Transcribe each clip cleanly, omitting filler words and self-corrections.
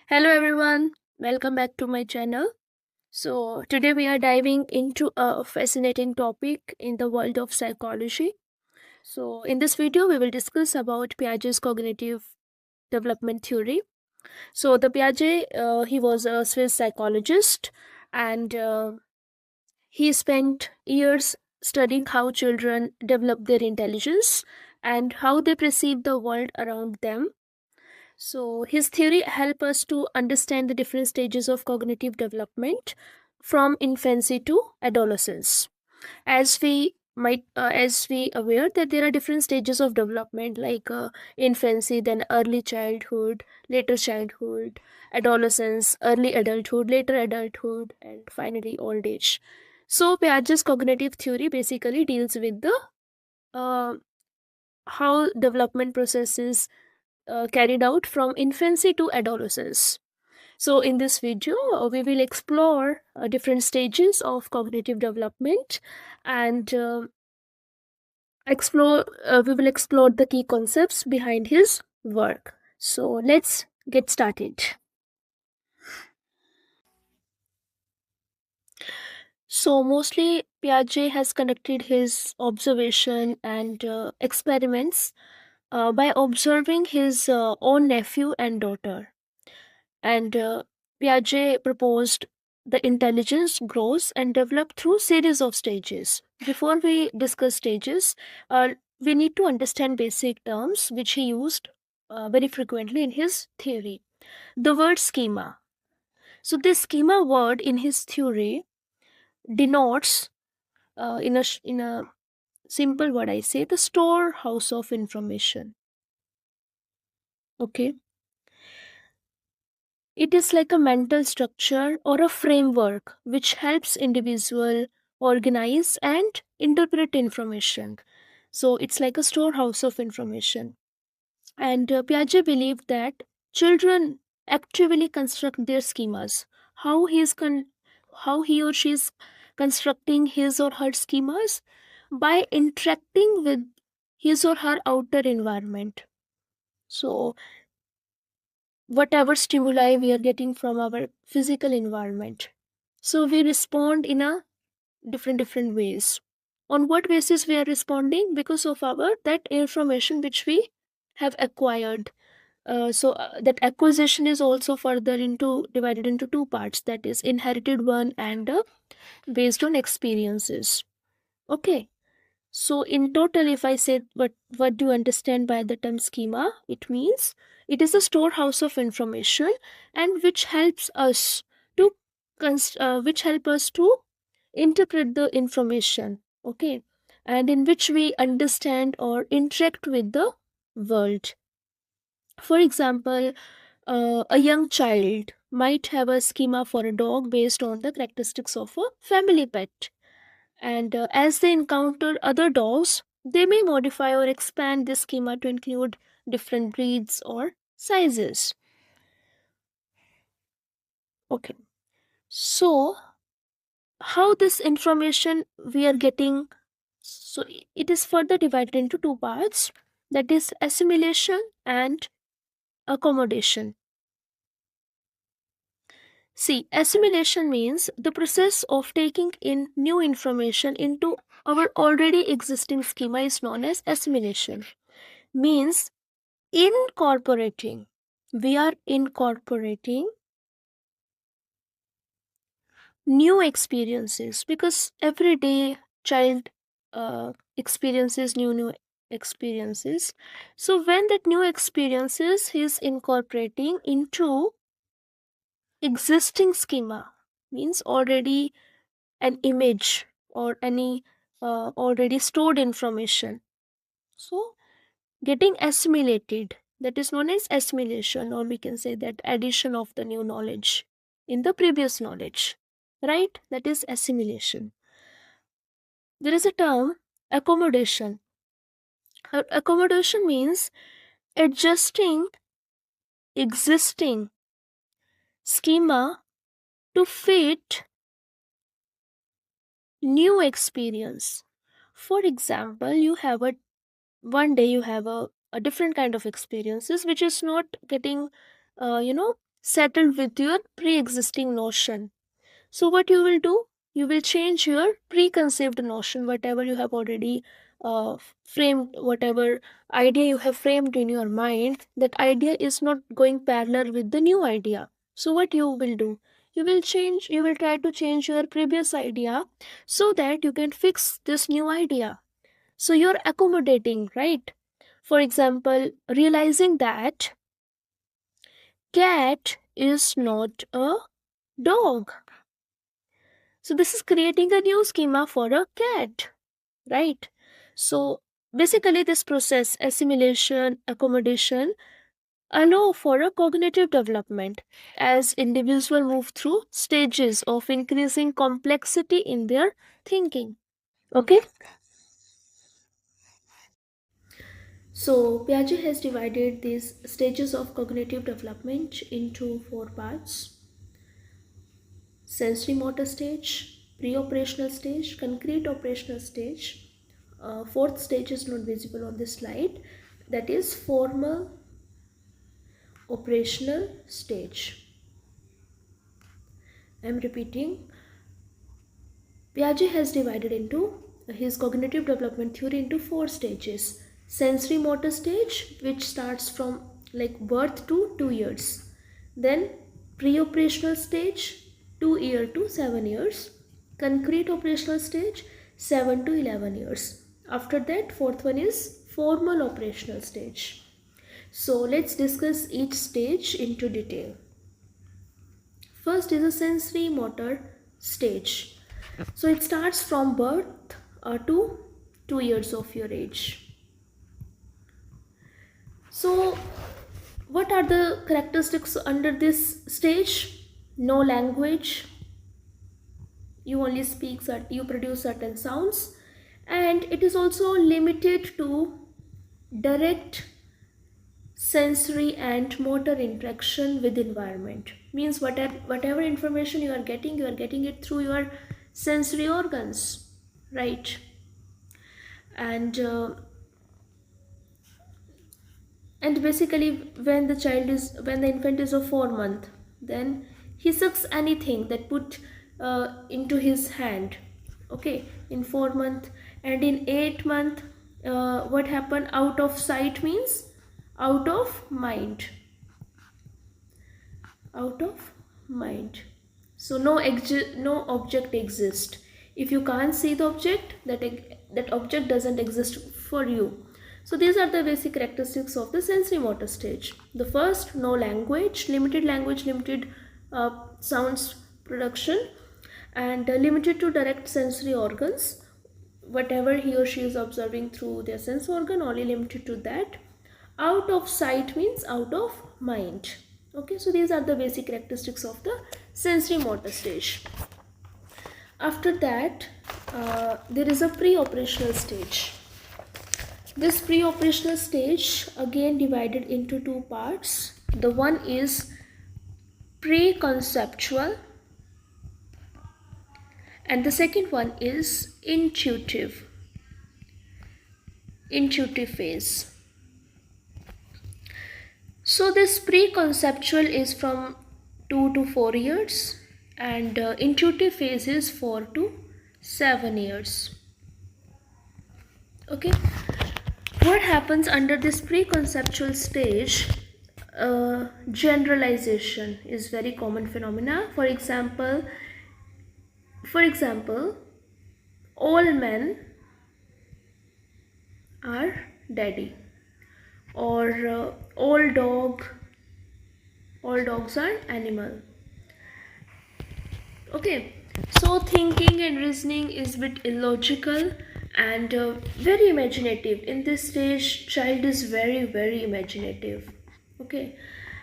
Hello everyone, welcome back to my channel. So, today we are diving into a fascinating topic in the world of psychology. So, in this video, we will discuss about Piaget's cognitive development theory. So, the Piaget, he was a Swiss psychologist and he spent years studying how children develop their intelligence and how they perceive the world around them. So his theory help us to understand the different stages of cognitive development from infancy to adolescence. As we aware that there are different stages of development like infancy, then early childhood, later childhood, adolescence, early adulthood, later adulthood, and finally old age. So Piaget's cognitive theory basically deals with the uh, how development processes carried out from infancy to adolescence. So, in this video, we will explore different stages of cognitive development and we will explore the key concepts behind his work. So, let's get started. So, mostly Piaget has conducted his observation and experiments by observing his own nephew and daughter. And Piaget proposed the intelligence grows and develops through series of stages. Before we discuss stages, we need to understand basic terms which he used very frequently in his theory. The word schema. So this schema word in his theory denotes in a simple word I say the storehouse of information. Okay, it is like a mental structure or a framework which helps individual organize and interpret information. So it's like a storehouse of information. And Piaget believed that children actively construct their schemas. How how he or she is constructing his or her schemas by interacting with his or her outer environment. So whatever stimuli we are getting from our physical environment, so we respond in a different ways. On what basis we are responding? Because of our that information which we have acquired. That acquisition is also further into divided into two parts, that is inherited one and based on experiences. Okay, so in total, if I say what do you understand by the term schema, it means it is a storehouse of information and which helps us to which help us to interpret the information. Okay, and in which we understand or interact with the world. For example, a young child might have a schema for a dog based on the characteristics of a family pet, and as they encounter other dogs, they may modify or expand this schema to include different breeds or sizes. Okay, so how this information we are getting? So it is further divided into two parts, that is assimilation and accommodation. See, assimilation means the process of taking in new information into our already existing schema is known as assimilation. Means incorporating. We are incorporating new experiences because every day child experiences new experiences. So when that new experiences is incorporating into existing schema, means already an image or any already stored information, so getting assimilated, that is known as assimilation, or we can say that addition of the new knowledge in the previous knowledge, right? That is assimilation. There is a term accommodation. Accommodation means adjusting existing schema to fit new experience. For example, you have a one day you have a different kind of experiences which is not getting uh, you know settled with your pre-existing notion. So what you will do, you will change your preconceived notion, whatever you have already framed, whatever idea you have framed in your mind, that idea is not going parallel with the new idea. So what you will do, you will try to change your previous idea so that you can fix this new idea. So you're accommodating, right? For example, realizing that cat is not a dog. So this is creating a new schema for a cat, right? So basically this process, assimilation, accommodation, allow for a cognitive development as individuals move through stages of increasing complexity in their thinking. Okay? So Piaget has divided these stages of cognitive development into four parts: sensorimotor stage, preoperational stage, concrete operational stage. Fourth stage is not visible on this slide. That is formal operational stage. I am repeating. Piaget has divided into his cognitive development theory into four stages. Sensory motor stage, which starts from like birth to 2 years. Then pre-operational stage, 2 year to 7 years. Concrete operational stage, 7 to 11 years. After that, fourth one is formal operational stage. So let's discuss each stage into detail. First is a sensory motor stage. So it starts from birth to 2 years of your age. So what are the characteristics under this stage? No language. You only speak, you produce certain sounds, and it is also limited to direct sensory and motor interaction with environment. Means whatever information you are getting it through your sensory organs, right? And basically when the infant is of 4 month, then he sucks anything that put into his hand, okay, in 4 month. And in 8 month, what happened, out of sight means out of mind, out of mind. So no object exists. If you can't see the object, that object doesn't exist for you. So these are the basic characteristics of the sensory motor stage. The first, no language, limited sounds production, and limited to direct sensory organs. Whatever he or she is observing through their sense organ, only limited to that. Out of sight means out of mind. Okay, so these are the basic characteristics of the sensory motor stage. After that, there is a pre-operational stage. This pre-operational stage again divided into two parts. The one is pre-conceptual and the second one is intuitive phase. So this pre-conceptual is from 2 to 4 years and intuitive phase is 4 to 7 years. Okay, what happens under this pre-conceptual stage? Generalization is very common phenomena. For example, all men are daddy, or all dogs are animal. Okay, so thinking and reasoning is a bit illogical and very imaginative. In this stage, child is very imaginative. Okay,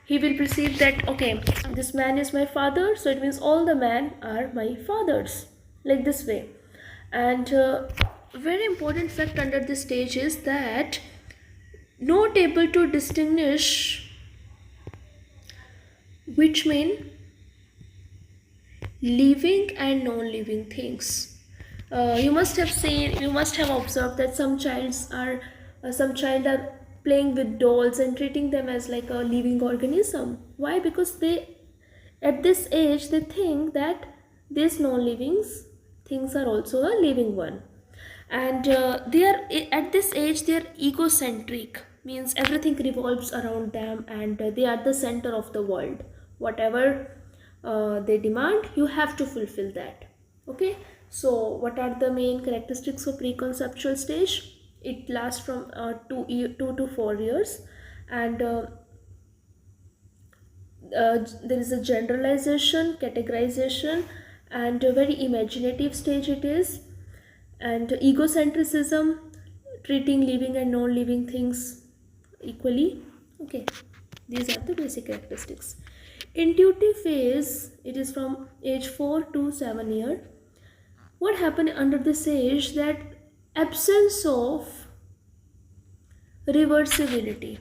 he will perceive that, okay, this man is my father, so it means all the men are my fathers, like this way. And very important fact under this stage is that not able to distinguish which mean living and non-living things. You must have observed that some child are playing with dolls and treating them as like a living organism. Why? Because they, at this age, they think that these non-living things are also a living one. And they are, at this age, they are egocentric, means everything revolves around them, and they are the center of the world. Whatever they demand, you have to fulfill that. Okay, so what are the main characteristics of preconceptual stage? It lasts from 2 to 4 years, and there is a generalization, categorization, and a very imaginative stage it is. And egocentrism, treating living and non-living things equally. Okay, these are the basic characteristics. Intuitive phase, it is from age 4 to 7 year. What happened under this age? That absence of reversibility.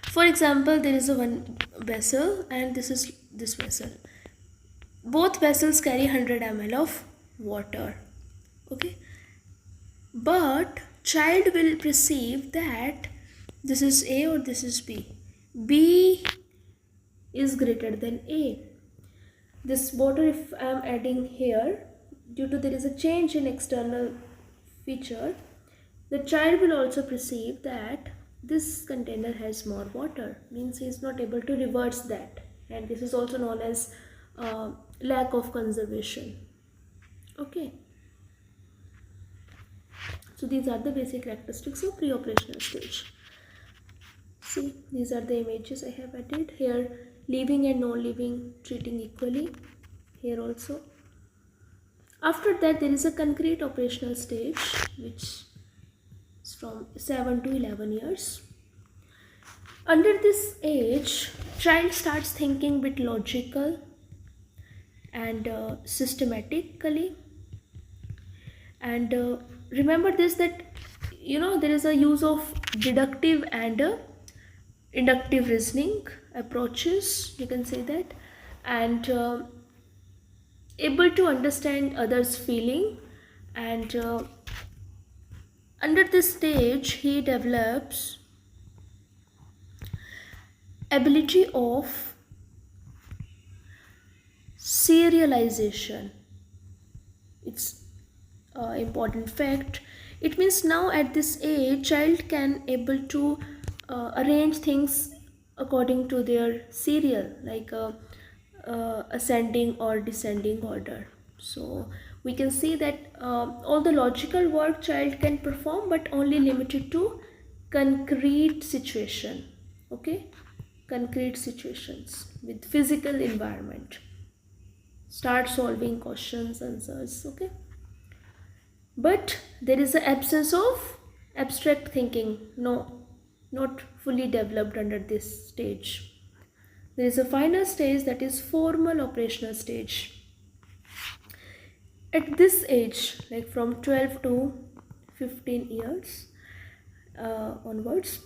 For example, there is a one vessel, and this is this vessel. Both vessels carry 100 ml of water. Okay, but child will perceive that this is A or this is B. B is greater than A. This water, if I am adding here, due to there is a change in external feature, the child will also perceive that this container has more water, means he is not able to reverse that, and this is also known as lack of conservation. Okay, so these are the basic characteristics of pre-operational stage. See, these are the images I have added here. Living and non-living treating equally, here also. After that, there is a concrete operational stage, which is from 7 to 11 years. Under this age, child starts thinking bit logical and systematically. And remember this, that there is a use of deductive and inductive reasoning approaches, you can say that, and able to understand others' feeling. And under this stage, he develops ability of serialization. It's important fact. It means now at this age, child can able to arrange things according to their serial, like ascending or descending order. So we can see that all the logical work child can perform, but only limited to concrete situation. Okay, concrete situations with physical environment. Start solving questions, answers. Okay, but there is an absence of abstract thinking. No, not fully developed under this stage. There is a final stage, that is formal operational stage. At this age, like from 12 to 15 years onwards,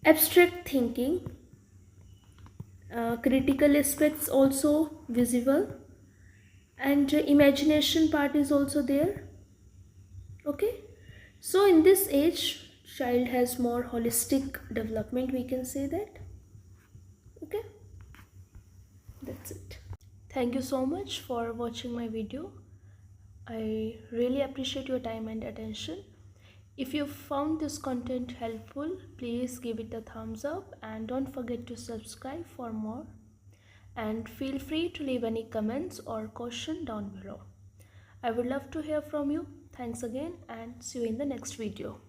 abstract thinking, critical aspects also visible, and imagination part is also there. Okay, so in this age, child has more holistic development, we can say that. Okay, that's it. Thank you so much for watching my video. I really appreciate your time and attention. If you found this content helpful, please give it a thumbs up and don't forget to subscribe for more. And feel free to leave any comments or question down below. I would love to hear from you. Thanks again and see you in the next video.